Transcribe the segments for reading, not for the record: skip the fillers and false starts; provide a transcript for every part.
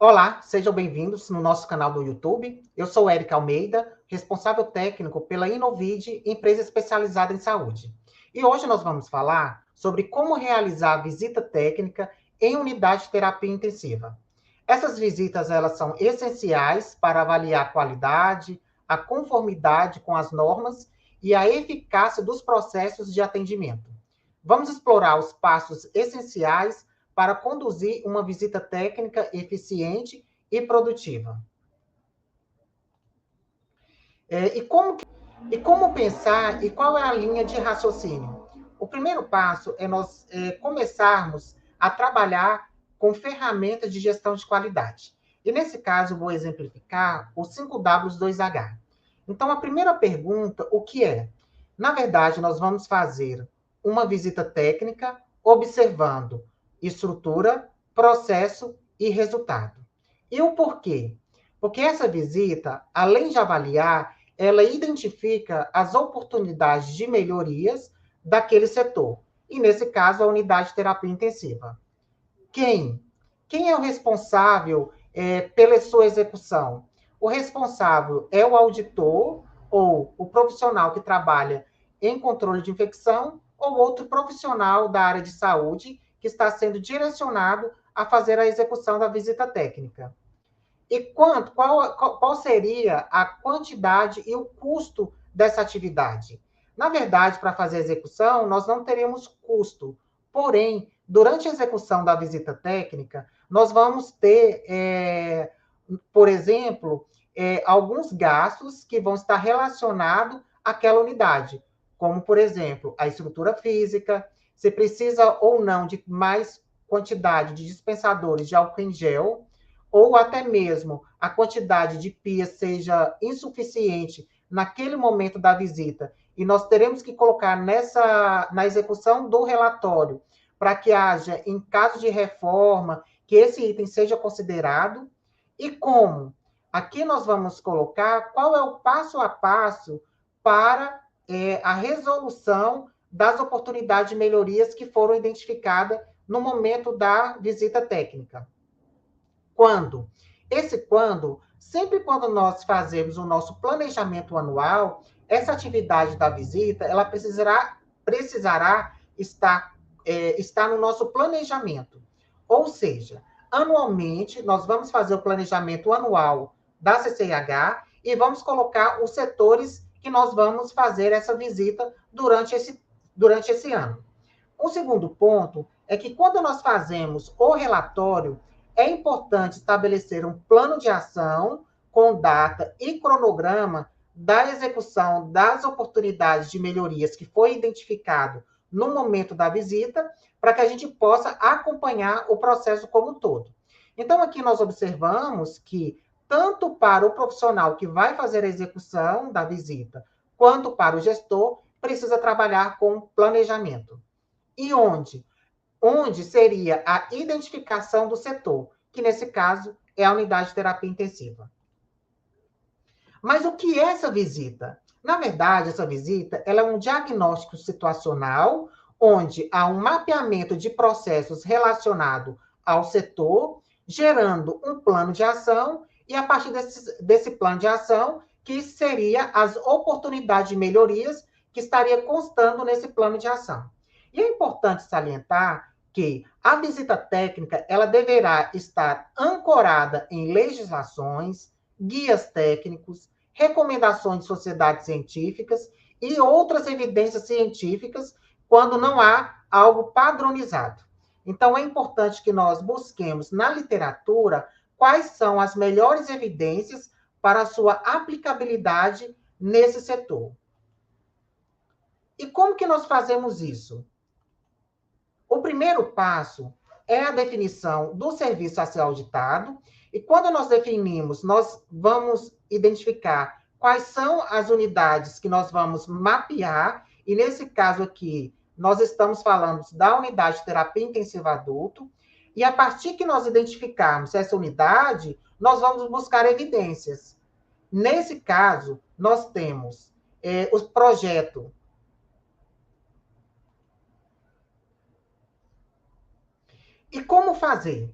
Olá, sejam bem-vindos no nosso canal do YouTube. Eu sou Érica Almeida, responsável técnico pela Inovid, empresa especializada em saúde. E hoje nós vamos falar sobre como realizar a visita técnica em unidade de terapia intensiva. Essas visitas elas são essenciais para avaliar a qualidade, a conformidade com as normas e a eficácia dos processos de atendimento. Vamos explorar os passos essenciais para conduzir uma visita técnica eficiente e produtiva. E como pensar e qual é a linha de raciocínio? O primeiro passo é nós começarmos a trabalhar com ferramentas de gestão de qualidade. E nesse caso, eu vou exemplificar o 5W2H. Então, a primeira pergunta, o que é? Na verdade, nós vamos fazer uma visita técnica observando estrutura, processo e resultado. E o porquê? Porque essa visita, além de avaliar, ela identifica as oportunidades de melhorias daquele setor. E, nesse caso, a unidade de terapia intensiva. Quem? Quem é o responsável pela sua execução? O responsável é o auditor ou o profissional que trabalha em controle de infecção ou outro profissional da área de saúde que está sendo direcionado a fazer a execução da visita técnica. E qual seria a quantidade e o custo dessa atividade? Na verdade, para fazer a execução, nós não teremos custo. Porém, durante a execução da visita técnica, nós vamos ter, por exemplo, alguns gastos que vão estar relacionados àquela unidade, como, por exemplo, a estrutura física, se precisa ou não de mais quantidade de dispensadores de álcool em gel, ou até mesmo a quantidade de pias seja insuficiente naquele momento da visita, e nós teremos que colocar na execução do relatório, para que haja, em caso de reforma, que esse item seja considerado, e como? Aqui nós vamos colocar qual é o passo a passo para a resolução das oportunidades de melhorias que foram identificadas no momento da visita técnica. Quando? Sempre quando nós fazemos o nosso planejamento anual, essa atividade da visita, ela precisará estar no nosso planejamento. Ou seja, anualmente, nós vamos fazer o planejamento anual da CCIH e vamos colocar os setores que nós vamos fazer essa visita durante esse ano. Um segundo ponto é que quando nós fazemos o relatório, é importante estabelecer um plano de ação com data e cronograma da execução das oportunidades de melhorias que foi identificado no momento da visita, para que a gente possa acompanhar o processo como um todo. Então, aqui nós observamos que, tanto para o profissional que vai fazer a execução da visita, quanto para o gestor, precisa trabalhar com planejamento. E onde? Onde seria a identificação do setor, que nesse caso é a unidade de terapia intensiva. Mas o que é essa visita? Na verdade, essa visita ela é um diagnóstico situacional, onde há um mapeamento de processos relacionado ao setor, gerando um plano de ação, e a partir desse plano de ação, que seria as oportunidades de melhorias que estaria constando nesse plano de ação. E é importante salientar que a visita técnica ela deverá estar ancorada em legislações, guias técnicos, recomendações de sociedades científicas e outras evidências científicas quando não há algo padronizado. Então, é importante que nós busquemos na literatura quais são as melhores evidências para a sua aplicabilidade nesse setor. E como que nós fazemos isso? O primeiro passo é a definição do serviço a ser auditado, e quando nós definimos, nós vamos identificar quais são as unidades que nós vamos mapear, e nesse caso aqui, nós estamos falando da unidade de terapia intensiva adulto, e a partir que nós identificarmos essa unidade, nós vamos buscar evidências. Nesse caso, nós temos o projeto. E como fazer?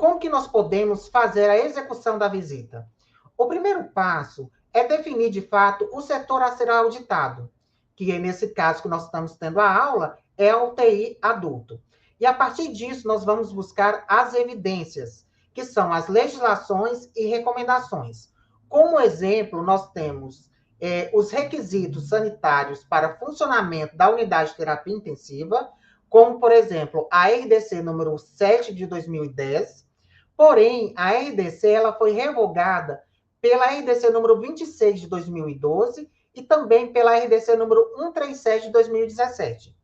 como que nós podemos fazer a execução da visita? O primeiro passo é definir, de fato, o setor a ser auditado, que nesse caso que nós estamos tendo a aula, é a UTI adulto. E a partir disso, nós vamos buscar as evidências, que são as legislações e recomendações. Como exemplo, nós temos os requisitos sanitários para funcionamento da unidade de terapia intensiva, como, por exemplo, a RDC número 7 de 2010. Porém, a RDC ela foi revogada pela RDC número 26 de 2012 e também pela RDC número 137 de 2017.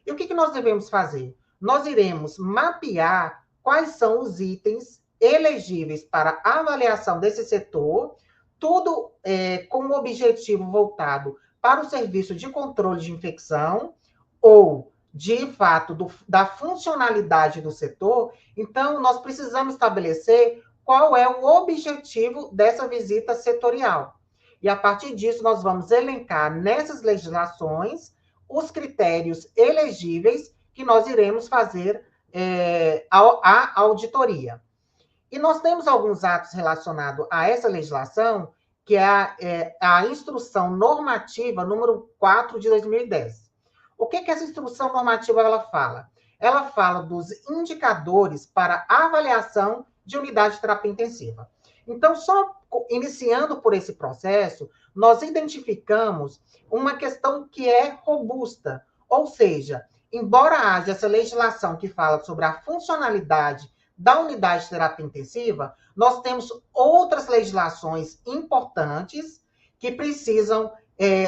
E o que nós devemos fazer? Nós iremos mapear quais são os itens elegíveis para avaliação desse setor, tudo com o objetivo voltado para o serviço de controle de infecção ou, de fato, da funcionalidade do setor. Então, nós precisamos estabelecer qual é o objetivo dessa visita setorial. E, a partir disso, nós vamos elencar nessas legislações os critérios elegíveis que nós iremos fazer a auditoria. E nós temos alguns atos relacionados a essa legislação, que é a Instrução Normativa número 4 de 2010. O que essa Instrução Normativa ela fala? Ela fala dos indicadores para avaliação de unidade de terapia intensiva. Então, só iniciando por esse processo, nós identificamos uma questão que é robusta, ou seja, embora haja essa legislação que fala sobre a funcionalidade da unidade de terapia intensiva, nós temos outras legislações importantes que precisam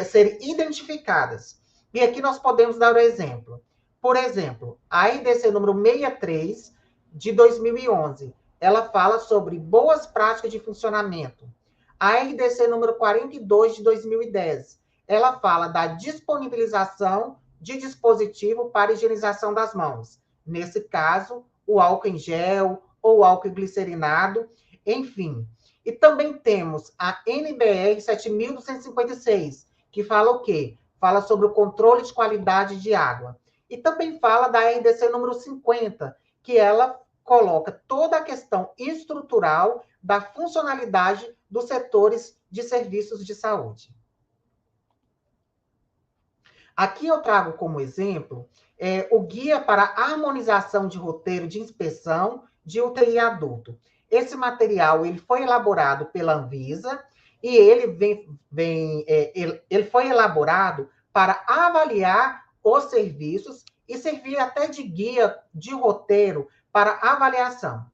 ser identificadas. E aqui nós podemos dar o exemplo. Por exemplo, a RDC número 63 de 2011, ela fala sobre boas práticas de funcionamento. A RDC número 42 de 2010, ela fala da disponibilização de dispositivo para higienização das mãos. Nesse caso, o álcool em gel ou álcool glicerinado, enfim. E também temos a NBR 7.256, que fala o quê? Fala sobre o controle de qualidade de água. E também fala da RDC número 50, que ela coloca toda a questão estrutural da funcionalidade dos setores de serviços de saúde. Aqui eu trago como exemplo o Guia para a Harmonização de Roteiro de Inspeção de UTI Adulto. Esse material ele foi elaborado pela Anvisa e ele foi elaborado para avaliar os serviços e servir até de guia de roteiro para avaliação.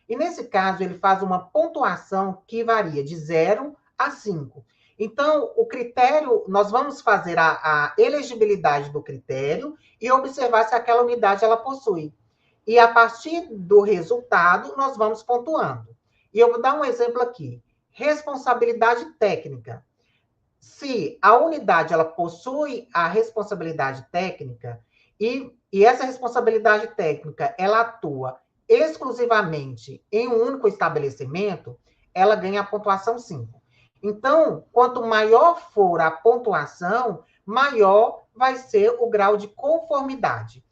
E nesse caso, ele faz uma pontuação que varia de 0 a 5. Então, o critério, nós vamos fazer a elegibilidade do critério e observar se aquela unidade ela possui. E a partir do resultado, nós vamos pontuando. E eu vou dar um exemplo aqui. Responsabilidade técnica. Se a unidade ela possui a responsabilidade técnica e essa responsabilidade técnica ela atua exclusivamente em um único estabelecimento, ela ganha a pontuação 5. Então, quanto maior for a pontuação, maior vai ser o grau de conformidade.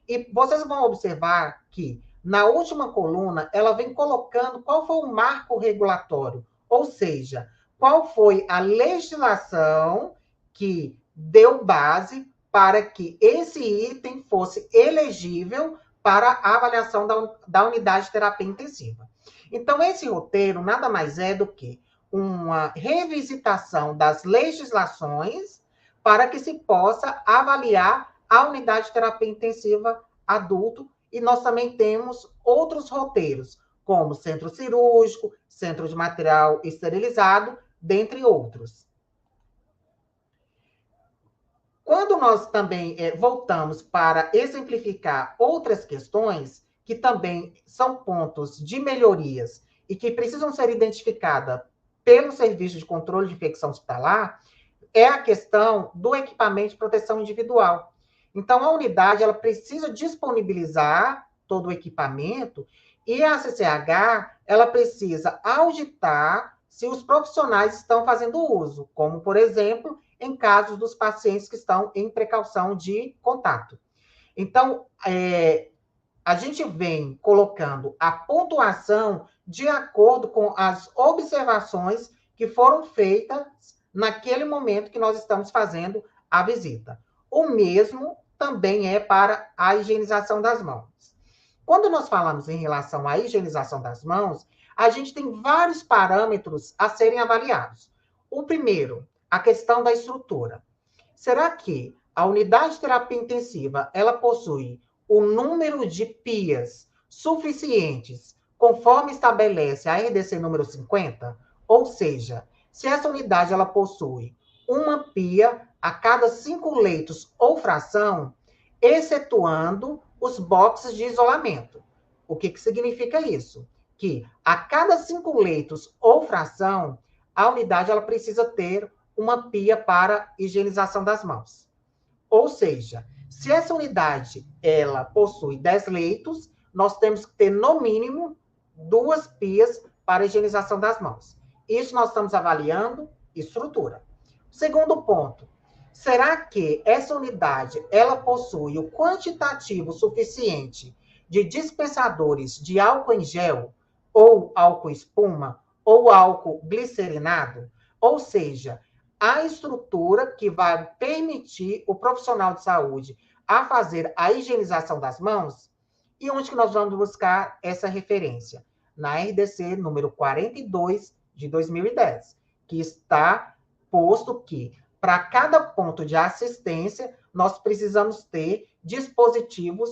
E vocês vão observar que, na última coluna, ela vem colocando qual foi o marco regulatório, ou seja, qual foi a legislação que deu base para que esse item fosse elegível para a avaliação da unidade de terapia intensiva. Então, esse roteiro nada mais é do que uma revisitação das legislações para que se possa avaliar a unidade de terapia intensiva adulto, e nós também temos outros roteiros, como centro cirúrgico, centro de material esterilizado, dentre outros. Quando nós também voltamos para exemplificar outras questões, que também são pontos de melhorias e que precisam ser identificadas pelo Serviço de Controle de Infecção Hospitalar, é a questão do equipamento de proteção individual. Então, a unidade ela precisa disponibilizar todo o equipamento e a CCH ela precisa auditar se os profissionais estão fazendo uso, como, por exemplo, em casos dos pacientes que estão em precaução de contato. Então, a gente vem colocando a pontuação de acordo com as observações que foram feitas naquele momento que nós estamos fazendo a visita. O mesmo também é para a higienização das mãos. Quando nós falamos em relação à higienização das mãos, a gente tem vários parâmetros a serem avaliados. O primeiro, a questão da estrutura. Será que a unidade de terapia intensiva, ela possui o número de pias suficientes, conforme estabelece a RDC número 50? Ou seja, se essa unidade ela possui uma pia a cada 5 leitos ou fração, excetuando os boxes de isolamento. O que significa isso? Que a cada 5 leitos ou fração, a unidade ela precisa ter uma pia para higienização das mãos. Ou seja, se essa unidade ela possui 10 leitos, nós temos que ter no mínimo 2 pias para higienização das mãos. Isso nós estamos avaliando estrutura. Segundo ponto, será que essa unidade ela possui o quantitativo suficiente de dispensadores de álcool em gel, ou álcool espuma, ou álcool glicerinado? Ou seja, a estrutura que vai permitir o profissional de saúde a fazer a higienização das mãos? E onde que nós vamos buscar essa referência? Na RDC número 42 de 2010, que está posto que para cada ponto de assistência nós precisamos ter dispositivo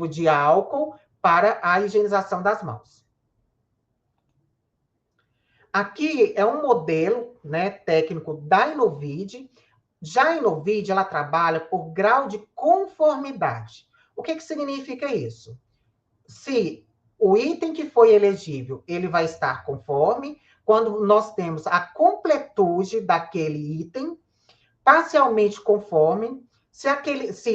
de álcool para a higienização das mãos. Aqui é um modelo, né, técnico da Inovid. Já a Inovid, ela trabalha por grau de conformidade. O que significa isso? Se o item que foi elegível, ele vai estar conforme, quando nós temos a completude daquele item, parcialmente conforme, se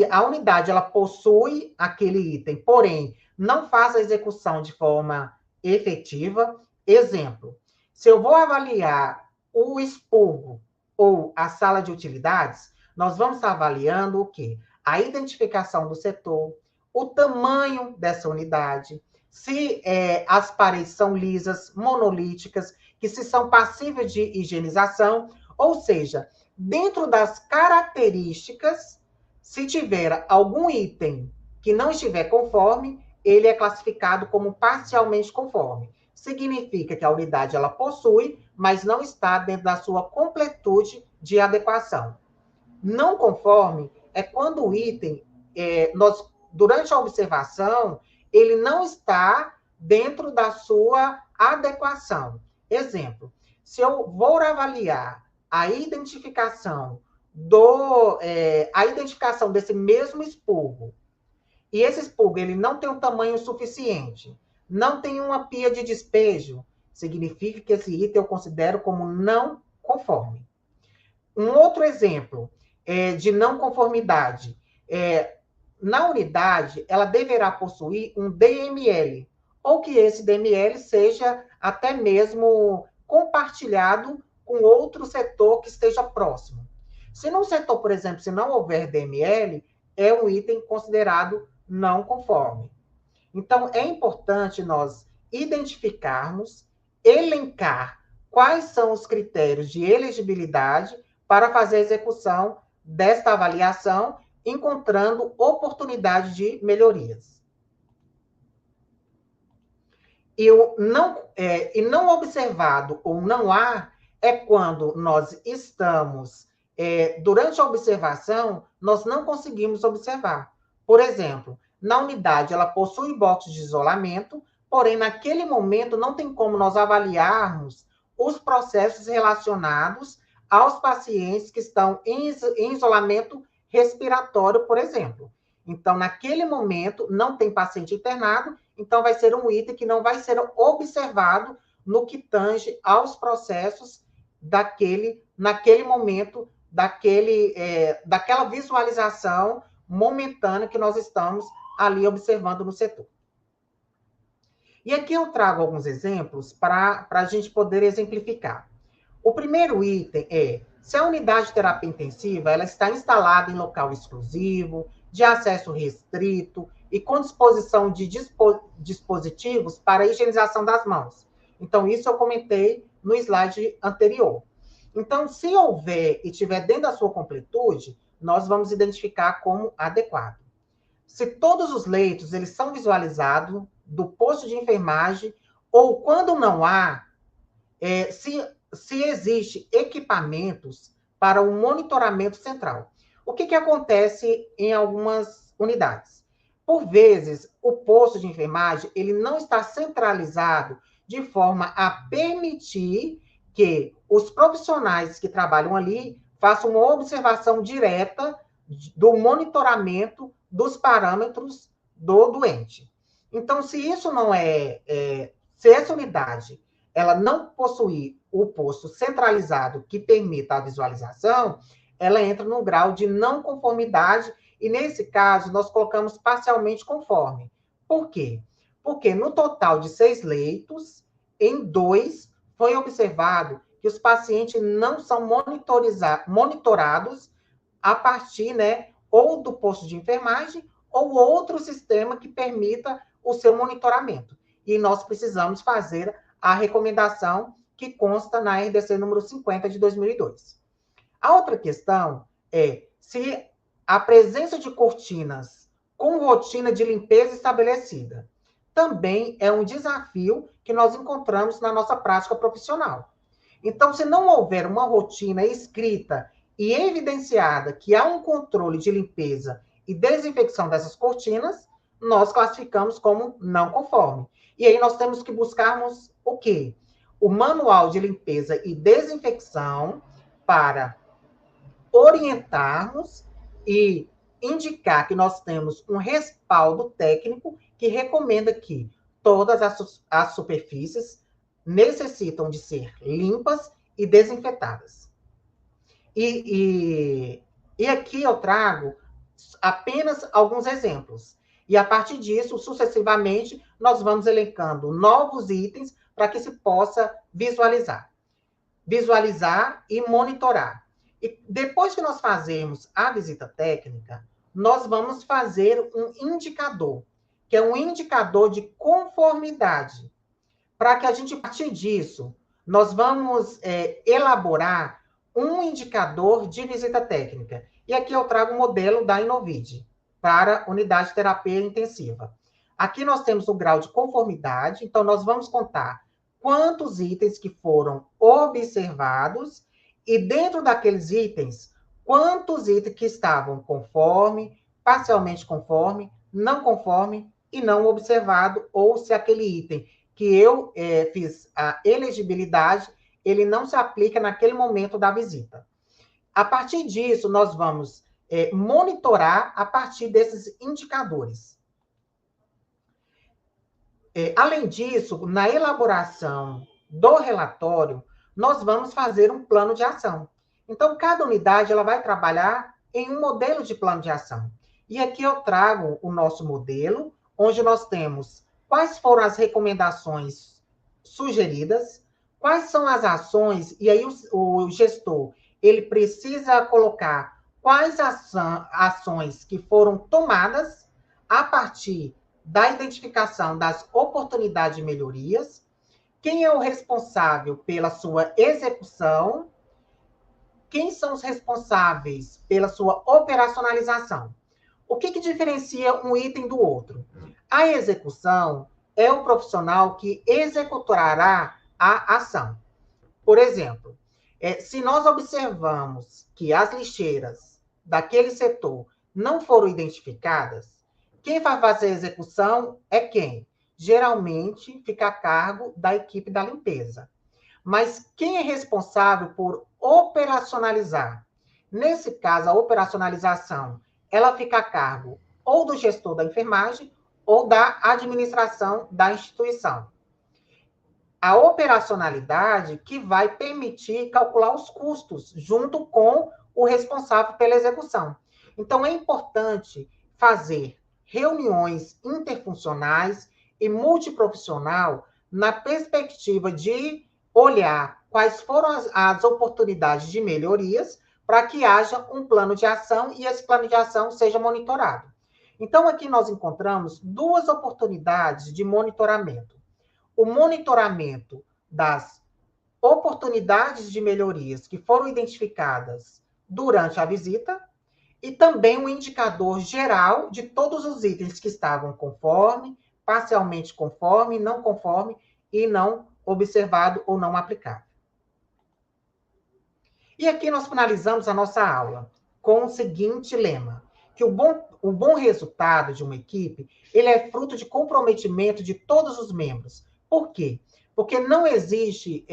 a unidade ela possui aquele item, porém, não faz a execução de forma efetiva. Exemplo, se eu vou avaliar o expurgo ou a sala de utilidades, nós vamos estar avaliando o quê? A identificação do setor, o tamanho dessa unidade, se as paredes são lisas, monolíticas, que se são passíveis de higienização, ou seja, dentro das características, se tiver algum item que não estiver conforme, ele é classificado como parcialmente conforme. Significa que a unidade ela possui, mas não está dentro da sua completude de adequação. Não conforme é quando o item, durante a observação, ele não está dentro da sua adequação. Exemplo, se eu vou avaliar a identificação desse mesmo expurgo, e esse expurgo ele não tem um tamanho suficiente, não tem uma pia de despejo, significa que esse item eu considero como não conforme. Um outro exemplo de não conformidade, na unidade, ela deverá possuir um DML, ou que esse DML seja até mesmo compartilhado com outro setor que esteja próximo. Se num setor, por exemplo, se não houver DML, é um item considerado não conforme. Então, é importante nós identificarmos, elencar quais são os critérios de elegibilidade para fazer a execução desta avaliação, encontrando oportunidade de melhorias. E não observado ou não há é quando nós estamos, durante a observação, nós não conseguimos observar. Por exemplo, na unidade, ela possui box de isolamento, porém, naquele momento, não tem como nós avaliarmos os processos relacionados aos pacientes que estão em isolamento respiratório, por exemplo. Então, naquele momento, não tem paciente internado, então vai ser um item que não vai ser observado no que tange aos processos naquele momento, daquela visualização momentânea que nós estamos ali observando no setor. E aqui eu trago alguns exemplos para a gente poder exemplificar. O primeiro item é, se a unidade de terapia intensiva ela está instalada em local exclusivo, de acesso restrito e com disposição de dispositivos para a higienização das mãos. Então, isso eu comentei no slide anterior. Então, se houver e tiver dentro da sua completude, nós vamos identificar como adequado. Se todos os leitos eles são visualizados do posto de enfermagem, ou quando não há, se existe equipamentos para o monitoramento central. O que acontece em algumas unidades? Por vezes, o posto de enfermagem ele não está centralizado de forma a permitir que os profissionais que trabalham ali façam uma observação direta do monitoramento dos parâmetros do doente. Então, se isso não se essa unidade ela não possuir o posto centralizado que permita a visualização, ela entra no grau de não conformidade e, nesse caso, nós colocamos parcialmente conforme. Por quê? Porque no total de 6 leitos, em 2 foi observado que os pacientes não são monitorados a partir, né, ou do posto de enfermagem ou outro sistema que permita o seu monitoramento. E nós precisamos fazer a recomendação que consta na RDC número 50 de 2002. A outra questão é se a presença de cortinas com rotina de limpeza estabelecida também é um desafio que nós encontramos na nossa prática profissional. Então, se não houver uma rotina escrita e evidenciada que há um controle de limpeza e desinfecção dessas cortinas, nós classificamos como não conforme. E aí nós temos que buscarmos o quê? O manual de limpeza e desinfecção para orientarmos e indicar que nós temos um respaldo técnico que recomenda que todas as superfícies necessitam de ser limpas e desinfetadas. E aqui eu trago apenas alguns exemplos. E a partir disso, sucessivamente, nós vamos elencando novos itens para que se possa visualizar. Visualizar e monitorar. E depois que nós fazermos a visita técnica, nós vamos fazer um indicador, que é um indicador de conformidade, para que a gente, a partir disso, nós vamos elaborar um indicador de visita técnica. E aqui eu trago o modelo da Inovid para unidade de terapia intensiva. Aqui nós temos o grau de conformidade, então nós vamos contar quantos itens que foram observados e dentro daqueles itens, quantos itens que estavam conforme, parcialmente conforme, não conforme e não observado, ou se aquele item que eu fiz a elegibilidade, ele não se aplica naquele momento da visita. A partir disso, nós vamos monitorar a partir desses indicadores. Além disso, na elaboração do relatório, nós vamos fazer um plano de ação. Então, cada unidade ela vai trabalhar em um modelo de plano de ação. E aqui eu trago o nosso modelo, onde nós temos quais foram as recomendações sugeridas, quais são as ações, e aí o gestor ele precisa colocar quais ações que foram tomadas a partir da identificação das oportunidades de melhorias, quem é o responsável pela sua execução, quem são os responsáveis pela sua operacionalização. O que diferencia um item do outro? A execução é o profissional que executará a ação. Por exemplo, se nós observamos que as lixeiras daquele setor não foram identificadas, quem vai fazer a execução é quem? Geralmente fica a cargo da equipe da limpeza. Mas quem é responsável por operacionalizar? Nesse caso, a operacionalização, ela fica a cargo ou do gestor da enfermagem ou da administração da instituição. A operacionalidade que vai permitir calcular os custos junto com o responsável pela execução. Então, é importante fazer reuniões interfuncionais e multiprofissional na perspectiva de olhar quais foram as oportunidades de melhorias para que haja um plano de ação e esse plano de ação seja monitorado. Então, aqui nós encontramos duas oportunidades de monitoramento. O monitoramento das oportunidades de melhorias que foram identificadas durante a visita e também um indicador geral de todos os itens que estavam conforme, parcialmente conforme, não conforme e não observado ou não aplicado. E aqui nós finalizamos a nossa aula com o seguinte lema, que o bom resultado de uma equipe, ele é fruto de comprometimento de todos os membros. Por quê? Porque não existe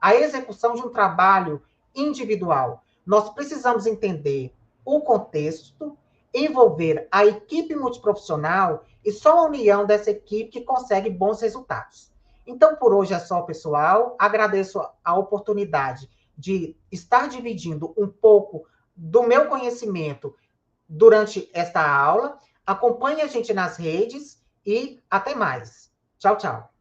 a execução de um trabalho individual. Nós precisamos entender o contexto, envolver a equipe multiprofissional e só a união dessa equipe que consegue bons resultados. Então, por hoje é só, pessoal. Agradeço a oportunidade de estar dividindo um pouco do meu conhecimento durante esta aula. Acompanhe a gente nas redes e até mais. Tchau, tchau.